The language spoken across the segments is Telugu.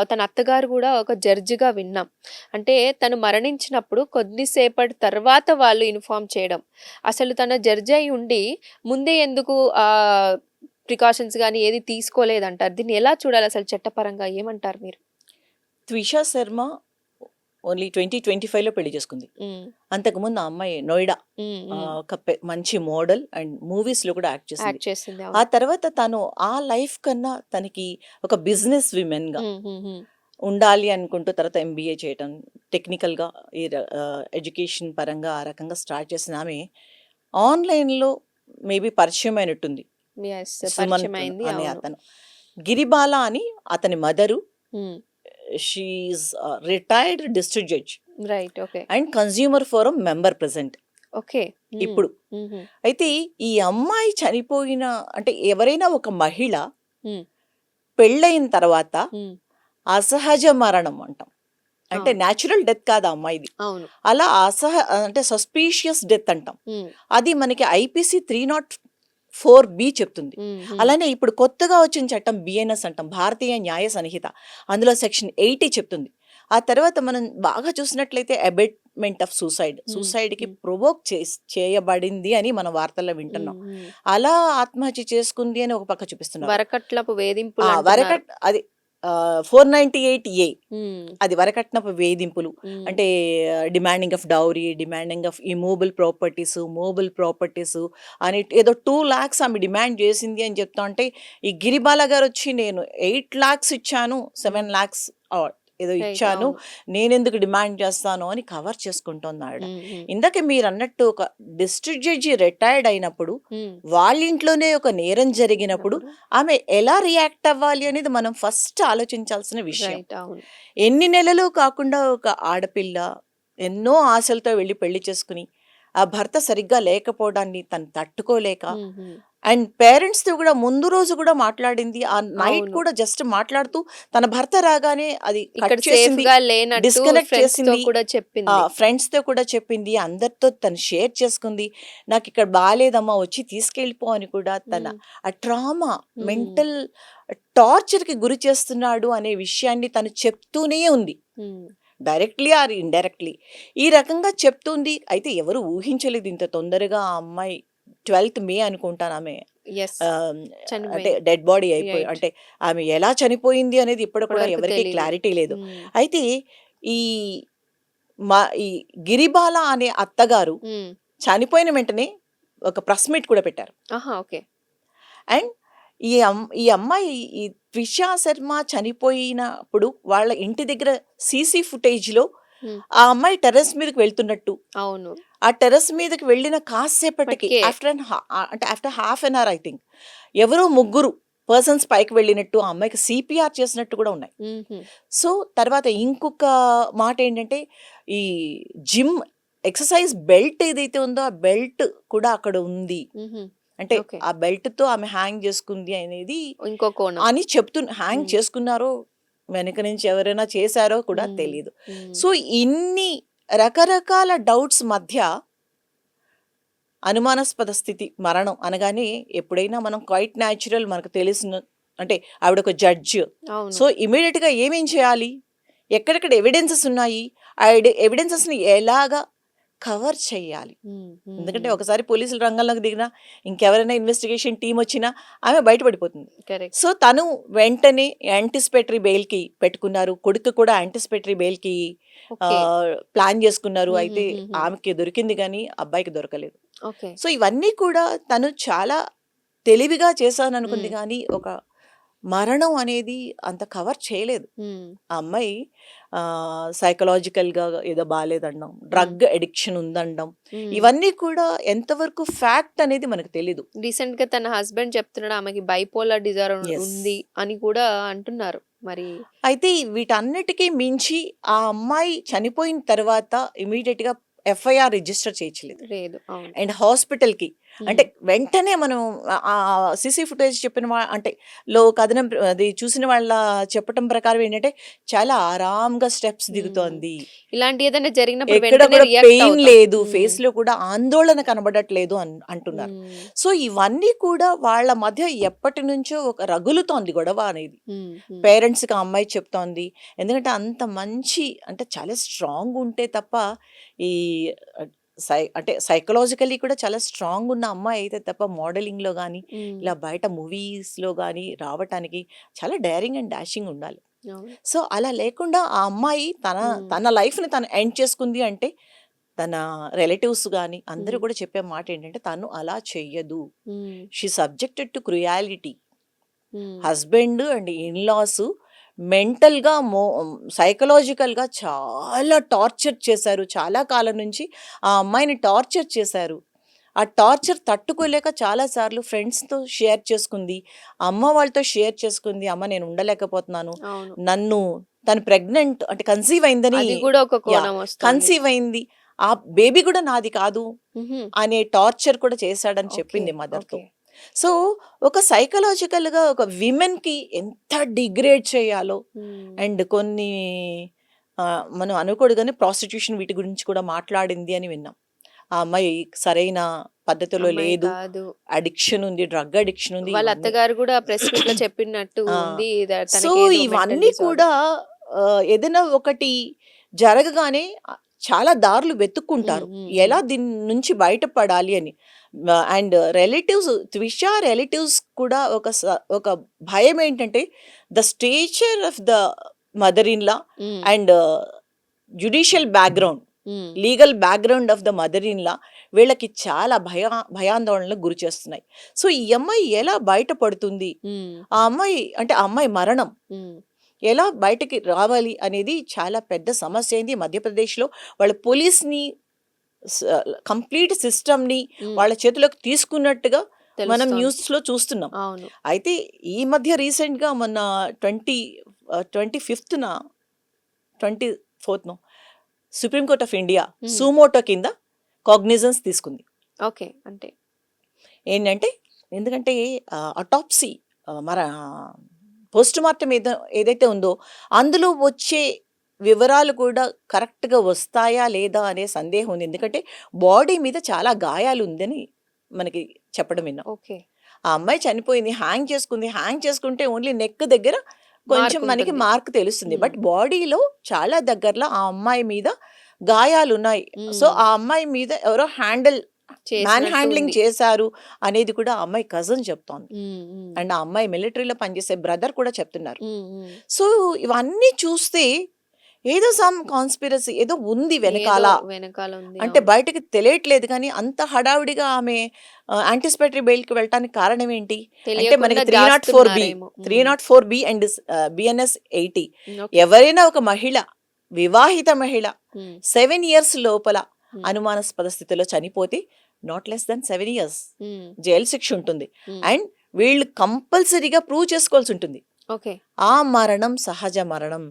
తన అత్తగారు గూడా ఒక జడ్జిగా విన్నాం. అంటే తను మరణించినప్పుడు కొద్దిసేపటి తర్వాత వాళ్ళు ఇన్ఫార్మ్ చేయడం. అసలు తను జడ్జి అయి ఉండి ముందే ఎందుకు ప్రికాషన్స్ గాని ఏది తీసుకోలేదంటారు? దీన్ని ఎలా చూడాలి అసలు చట్టపరంగా ఏమంటారు మీరు? త్విషా శర్మ ఓన్లీ 2025లో పెళ్లి చేసుకుంది. హ్మ్. అంతకుముందు ఆ అమ్మాయి నోయిడా హ్మ్. హ్మ్. ఒక మంచి మోడల్ అండ్ మూవీస్లో కూడా యాక్ట్ చేసింది. యాక్ట్ చేసింది. ఆ అవును. తర్వాత తను ఆ లైఫ్ కన్నా తనకి ఒక బిజినెస్ విమెన్గా హ్మ్. హ్మ్. హ్మ్. ఉండాలి అనుకుంటూ తర్వాత ఎంబీఏ చేయటం, టెక్నికల్గా ఈ ఎడ్యుకేషన్ పరంగా ఆ రకంగా స్టార్ట్ చేసిన ఆమె ఆన్లైన్లో మేబీ పరిచయం అయినట్టుంది యెస్. సుమంత్ పరిచయమైంది. అనే అవును. అతను. గిరిబాల అని అతని mother. Hmm. She is retired district judge right. Okay. And consumer forum member present okay. Hmm. ఇప్పుడు. హుహు. అయితే ఈ అమ్మాయి చనిపోయిన అంటే ఎవరైనా ఒక మహిళ హ్మ్. పెళ్ళయిన తర్వాత హ్మ్. అసహజ మరణం అంటాం. అంటే అవును. న్యాచురల్ డెత్ కాదు ఆ అమ్మాయిది. అవును. అలా అంటే సస్పీషియస్ డెత్ అంటాం. హ్మ్. అది మనకి ఐపీసీ 304 చెప్తుంది. హ్మ్. హ్మ్. అలానే ఇప్పుడు కొత్తగా వచ్చిన చట్టం బిఎన్ఎస్ అంటాం, భారతీయ న్యాయ సంహిత. అందులో సెక్షన్ 80 చెప్తుంది. ఆ తర్వాత మనం బాగా చూసినట్లయితే అబెట్మెంట్ ఆఫ్ సూసైడ్, హ్మ్. సూసైడ్కి హ్మ్. ప్రొవోక్ చేయబడింది అని మనం వార్తల్లో వింటున్నాం. హ్మ్. హ్మ్. అలా ఆత్మహత్య చేసుకుంది అని ఒక పక్క చూపిస్తున్నారు. వరకట్లపు వేధింపులంటున్నారు. వరకట్ అది 498A హ్మ్. అది వరకట్నపు వేధింపులు. హ్మ్. అంటే demanding of dowry, demanding of immovable properties, movable properties అని ఏదో 2,00,000 ఆమె డిమాండ్ చేసింది అని చెప్తా ఉంటే, ఈ గిరిబాల గారు వచ్చి నేను 8,00,000 ఇచ్చాను, హ్మ్. 7,00,000 ఏదో రైట్. ఇచ్చాను, అవును. నేనెందుకు డిమాండ్ చేస్తాను అని కవర్ చేసుకుంటోంది ఆవిడ. హ్మ్. హ్మ్. ఇందాక మీరన్నట్టు ఒక డిస్ట్రిక్ట్ జడ్జి రిటైర్డ్ అయినప్పుడు, హ్మ్. వాళ్ళ ఇంట్లోనే ఒక నేరం జరిగినప్పుడు అప్పుడు ఆమె ఎలా రియాక్ట్ అవ్వాలి అనేది మనం ఫస్ట్ ఆలోచించాల్సిన విషయం. రైట్. అవును. ఎన్ని నెలలు కాకుండా ఒక ఆడపిల్ల ఎన్నో ఆశలతో వెళ్ళి పెళ్లి చేసుకుని, ఆ భర్త సరిగ్గా లేకపోవడాన్ని తను తట్టుకోలేక, హ్మ్. హ్మ్. అండ్ పేరెంట్స్‌తో కూడా ముందు రోజు కూడా మాట్లాడింది. ఆ నైట్ అవును. కూడా జస్ట్ మాట్లాడుతూ తన భర్త రాగానే అది ఇక్కడ కట్ చేసింది, సేఫ్‌గా లేనట్టు డిస్కనెక్ట్ ఫ్రెండ్స్‌తో చేసింది. కూడా చెప్పింది. ఫ్రెండ్స్‌తో కూడా చెప్పింది. అందరితో తను షేర్ చేసుకుంది. నాకిక్కడ బాలేదమ్మా వచ్చి తీసుకెళ్ళిపో అని కూడా తన హ్మ్. ఆ ట్రామా, హ్మ్. మెంటల్ టార్చర్‌కి గురి చేస్తున్నాడు అనే విషయాన్ని తను చెప్తూనే ఉంది. హ్మ్. Directly or indirectly. ఈ రకంగా చెప్తుంది. అయితే ఎవరు ఊహించలేదు ఇంత తొందరగా ఆ అమ్మాయి 12థ్ మే అనుకుంటానామె యెస్. ఆహ్, అంటే చనిపోయింది. డెడ్ బాడీ అయిపోయి రైట్. అంటే ఆమె ఎలా చనిపోయింది అనేది ఇప్పటికి ఇప్పటి కూడా వరకు ఎవరికీ తెలీదు. క్లారిటీ లేదు. హ్మ్. అయితే ఈ ఈ గిరిబాల అనే అత్తగారు హ్మ్. చనిపోయిన వెంటనే ఒక ప్రెస్ మీట్ కూడా పెట్టారు. ఆహా! ఓకే. అండ్ ఈ అమ్మాయి ఈ త్విషా శర్మ చనిపోయినప్పుడు వాళ్ళ ఇంటి దగ్గర సీసీ ఫుటేజ్‌లో హ్మ్. ఆ అమ్మాయి టెర్రస్ మీదకి వెళ్తున్నట్టు, అవును. ఆ టెర్రస్ మీదకి వెళ్ళిన కాసేపటికి మటికే. అంటే after half an hour I think ఎవరో ముగ్గురు పర్సన్స్ పైకి వెళ్ళినట్టు, ఆ అమ్మాయికి సీపీఆర్ చేసినట్టు కూడా ఉన్నాయి. హుహు. సో, తర్వాత ఇంకొక మాటేంటంటే, ఈ జిమ్ ఎక్సర్‌సైజ్ బెల్ట్ ఏదైతే ఉందో, ఆ బెల్ట్ కూడా అక్కడ ఉంది. హుహు. అంటే ఓకే. ఆ బెల్ట్‌తో ఆమె హ్యాంగ్ జేసుకుంది అనేది ఇంకో కోణం. అని హ్యాంగ్ హ్మ్. చేసుకున్నారో, వెనక నుంచి ఎవరైనా చేశారో కూడా హ్మ్. తెలీదు. హ్మ్. సో, ఇన్ని రకరకాల డౌట్స్ మధ్య అనుమానాస్పద స్థితి మరణం అనగానే ఎప్పుడైనా మనం క్వైట్ న్యాచురల్ మనకు తెలిసిన అంటే ఆవిడొక జడ్జ్. అవును. సో, ఇమ్మీడియేట్‌గా ఏమేం చేయాలి? ఎక్కడెక్కడ ఎవిడెన్సెస్ ఉన్నాయి? ఆ ఎవిడెన్సెస్‌ని ఎలాగా కవర్ చేయాలి? హ్మ్. ఎందుకంటే హ్మ్. ఒకసారి పోలీసులు రంగంలోకి దిగినా, ఇంకెవరైనా ఇన్వెస్టిగేషన్ టీమ్ వచ్చినా ఆమె బయటపడిపోతుంది. కరెక్ట్. సో, తను వెంటనే యాంటిసిపేటరీ బెయిల్‌కి పెట్టుకున్నారు. కొడుకు కూడా యాంటిసిపేటరీ బెయిల్‌కి ఓకే. ప్లాన్ చేసుకున్నారు. అయితే హుహుహుహు. ఆమెకి దొరికింది గానీ, అబ్బాయికి దొరకలేదు. ఓకే. సో, ఇవన్నీ కూడా తను చాలా తెలివిగా చేశాననుకుంది హ్మ్. గానీ, ఒక మరణం అనేది అంత కవర్ చేయలేదు. హ్మ్. ఆ అమ్మాయి సైకలాజికల్‌గా ఏదో బాలేదనడం, హ్మ్. డ్రగ్ అడిక్షన్ ఉందనడం, హ్మ్. ఇవన్నీ కూడా ఎంతవరకు ఫ్యాక్ట్ అనేది మనకు తెలీదు. రీసెంట్‌గా తన హస్బెండ్ చెప్తున్నాడు ఆమెకి బైపోలార్ డిజార్డర్ యెస్. ఉంది అని కూడా అంటున్నారు. మరి అయితే వీటన్నిటికి మించి ఆ అమ్మాయి చనిపోయిన తర్వాత ఇమ్మీడియేట్‌గా ఎఫ్ఐఆర్ రిజిస్టర్ చేయించలేదు. లేదు. అవును. అండ్ హాస్పిటల్‌కి అంటే వెంటనే మనం సీసీ ఫుటేజ్ చెప్పిన అంటే కథనం అది చూసిన వాళ్ళ చెప్పటం ప్రకారం ఏంటంటే చాలా ఆరాంగా స్టెప్స్ దిగుతోంది, ఇలాంటి ఏదైనా జరిగినప్పుడు ఎక్కడ వెంటనే కూడా రియాక్ట్ పెయిన్ అవుతాం. లేదు, ఫేస్ లో కూడా ఆందోళన కనబడట్లేదు అంటున్నారు. సో ఇవన్నీ కూడా వాళ్ళ మధ్య ఎప్పటి నుంచో ఒక రగులుతోంది గొడవ అనేది. పేరెంట్స్ కి ఆ అమ్మాయి చెప్తోంది, ఎందుకంటే అంత మంచి అంటే చాలా స్ట్రాంగ్ ఉంటే తప్ప ఈ అంటే సైకలాజికల్లీ కూడా చాలా స్ట్రాంగ్ ఉన్న అమ్మాయి అయితే తప్ప మోడలింగ్ లో కానీ ఇలా బయట మూవీస్ లో కానీ రావటానికి చాలా డైరింగ్ అండ్ డాషింగ్ ఉండాలి. సో అలా లేకుండా ఆ అమ్మాయి తన లైఫ్ ని తను ఎండ్ చేసుకుంది అంటే తన రిలేటివ్స్ కానీ అందరూ కూడా చెప్పే మాట ఏంటంటే తను అలా చెయ్యదు, she subjected to cruelty. Husband and in-laws మెంటల్గా సైకలాజికల్గా చాలా టార్చర్ చేశారు, చాలా కాలం నుంచి ఆ అమ్మాయిని టార్చర్ చేశారు. ఆ టార్చర్ తట్టుకోలేక చాలాసార్లు ఫ్రెండ్స్తో షేర్ చేసుకుంది, అమ్మ వాళ్ళతో షేర్ చేసుకుంది, అమ్మ నేను ఉండలేకపోతున్నాను, నన్ను తను ప్రెగ్నెంట్ అంటే కన్సీవ్ అయిందని, కన్సీవ్ అయింది, ఆ బేబీ కూడా నాది కాదు అనే టార్చర్ కూడా చేశాడని చెప్పింది మదర్తో. సో ఒక సైకలాజికల్గా ఒక విమెన్కి ఎంత డిగ్రేడ్ చేయాలో, అండ్ కొన్ని మనం అనకూడదు కానీ ప్రాస్టిట్యూషన్ వీటి గురించి కూడా మాట్లాడింది అని విన్నాం. ఆ అమ్మాయి సరైన పద్ధతిలో లేదు, అడిక్షన్ ఉంది, డ్రగ్ అడిక్షన్ ఉంది, వాళ్ళ అత్తగారు కూడా ప్రెస్ మీట్ లో చెప్పినట్టు ఉంది. సో ఇవన్నీ కూడా ఏదైనా ఒకటి జరగగానే చాలా దారులు వెతుక్కుంటారు ఎలా దీని నుంచి బయటపడాలి అని. అండ్ రిలేటివ్స్, త్విషా రిలేటివ్స్ కూడా ఒక భయం ఏంటంటే the stature of the mother in law and judicial background, legal background of the mother in law వీళ్ళకి చాలా భయాందోళనలకు గురి చేస్తున్నాయి. సో ఈ అమ్మాయి ఎలా బయటపడుతుంది, ఆ అమ్మాయి మరణం ఎలా బయటకి రావాలి అనేది చాలా పెద్ద సమస్య అయింది మధ్యప్రదేశ్లో. వాళ్ళ పోలీస్ని కంప్లీట్ సిస్టమ్ని వాళ్ళ చేతిలోకి తీసుకున్నట్టుగా మనం న్యూస్ లో చూస్తున్నాం. అయితే ఈ మధ్య రీసెంట్ గా మొన్న 24th Supreme Court of India suo motu కింద కాగ్నిజెన్స్ తీసుకుంది. ఓకే, అంటే ఏంటంటే ఎందుకంటే అటాప్సీ పోస్ట్ మార్టం ఏదైతే ఉందో అందులో వచ్చే వివరాలు కూడా కరెక్ట్గా వస్తాయా లేదా అనే సందేహం ఉంది. ఎందుకంటే బాడీ మీద చాలా గాయాలు ఉందని మనకి చెప్పడం విన్నాం. ఆ అమ్మాయి చనిపోయింది, హ్యాంగ్ చేసుకుంటే ఓన్లీ నెక్ దగ్గర కొంచెం మనకి మార్క్ తెలుస్తుంది, బట్ బాడీలో చాలా దగ్గరలో ఆ అమ్మాయి మీద గాయాలు ఉన్నాయి. సో ఆ అమ్మాయి మీద ఎవరో మ్యాన్ హ్యాండ్లింగ్ చేశారు అనేది కూడా ఆ అమ్మాయి కజన్ చెప్తోంది. అండ్ ఆ అమ్మాయి మిలిటరీలో పనిచేసే బ్రదర్ కూడా చెప్తున్నారు. సో ఇవన్నీ చూస్తే ఏదో సమ్ కాన్స్పిరసీ ఏదో ఉంది వెనకాల, అంటే బయటకి తెలియట్లేదు. కానీ అంత హడావుడిగా ఆమె యాంటిసిపేటరీ బెయిల్ కి వెళ్ళటానికి కారణం ఏంటి అంటే మనకి 304B అండ్ BNS 80. ఎవరైనా ఒక మహిళ, వివాహిత మహిళ 7 years లోపల అనుమానాస్పద స్థితిలో చనిపోతే not less than 7 years jail శిక్ష ఉంటుంది. అండ్ వీళ్ళు కంపల్సరీగా ప్రూవ్ చేసుకోవాల్సి ఉంటుంది ఆ మరణం సహజ మరణం,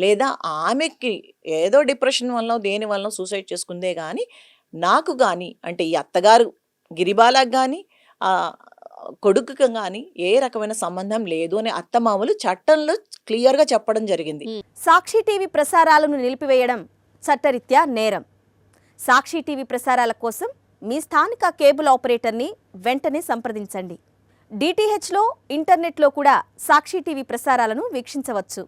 లేదా ఆమెకి ఏదో డిప్రెషన్ వల్ల దేని వల్ల సూసైడ్ చేసుకుందే గాని నాకు గాని అంటే ఈ అత్తగారు గిరిబాలకు గాని ఆ కొడుకుకి గాని ఏ రకమైన సంబంధం లేదు అని అత్తమామలు చట్టంలో క్లియర్ గా చెప్పడం జరిగింది. సాక్షి టీవీ ప్రసారాలను నిలిపివేయడం చట్టరీత్యా నేరం. సాక్షి టీవీ ప్రసారాల కోసం మీ స్థానిక కేబుల్ ఆపరేటర్ని వెంటనే సంప్రదించండి. DTHలో, ఇంటర్నెట్లో కూడా సాక్షి టీవీ ప్రసారాలను వీక్షించవచ్చు.